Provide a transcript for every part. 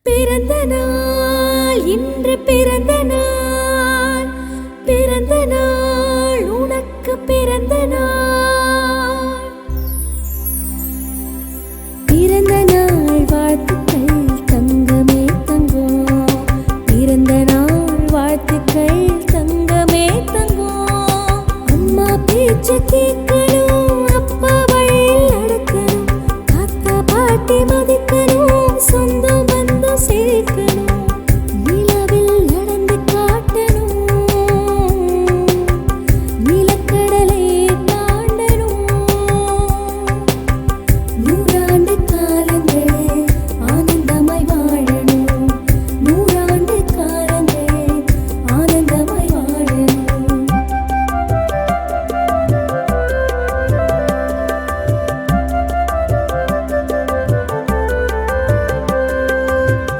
பிறந்த நாள் இன்று பிறந்த நாள், பிறந்த நாள் உனக்கு பிறந்த நாள். பிறந்த நாள் வாழ்த்துக்கள் தங்கமே தங்கம், பிறந்த நாள் வாழ்த்துக்கள் தங்கமே தங்கம். அம்மா பேச்ச கேட்கணும், அப்பா வழியில் நடக்கணும், தாத்தா பாட்டி மதிக்கணும், சொந்தம் பந்தம் சேர்க்கணும், நிலவில் நடந்து காட்டணும், நிலக்கடலை தாண்டணும். நூறாண்டு காலங்கள் ஆனந்தமாய் வாழணும், நூறாண்டு காலங்கள் ஆனந்தமாய் வாழணும்.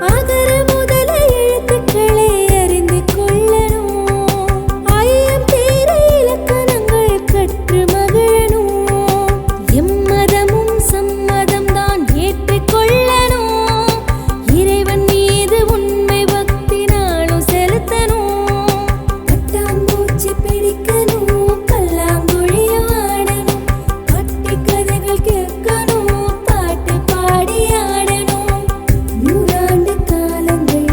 அகர முதல எழுத்துக்களை அறிந்து கொள்ளணும், ஐயம் தீர இலக்கணங்கள் கற்று மகிழணும், எம்மதமும் சம்மதம் தான் ஏற்றுக்கொள்ளணும், இறைவன் மீது உண்மை பக்தி நாளும் செலுத்தணும், பட்டாம்பூச்சி பிடிக்கணும், பல்லாங்குழி ஆடணும், கட்டி கதைகள் கேட்கணும், பாட்டு பாடி ஆடணும். நூறாண்டு காலங்கள்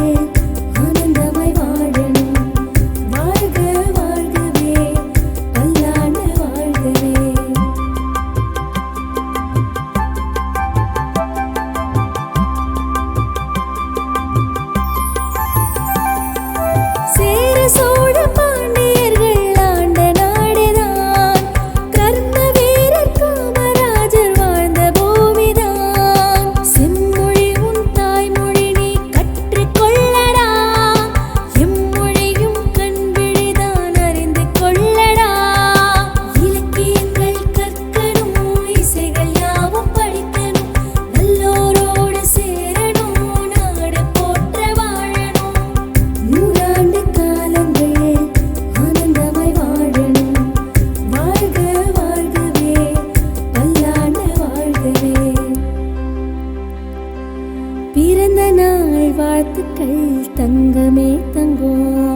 ஆனந்தமாய் வாழணும், வாழ்க வாழ்கவே பல்லாண்டு வாழ்கவே. சேர சோழ பாண்டியர்கள் ஆண்ட நாடுதான், கர்ம வீரர் காமராஜர் வாழ்ந்த பூமிதான். செம்மொழி உன் தாய்மொழி நீ கற்றுக்கொள்ளடா, எம்மொழியும் கண்விழிதான் அறிந்து கொள்ளடா. இலக்கியங்கள் கற்கணும், இசைகள் யாவும் படிக்கணும், நல்லோரோடு சேரணும், நாடு போற்ற வாழணும். நூறாண்டு காலங்கள் ஆனந்தமாய் வாழணும், வாழ்க வாழ்கவே பல்லாண்டு வாழ்கவே. பிறந்த நாள் வாழ்த்துக்கள் தங்கமே தங்கம்.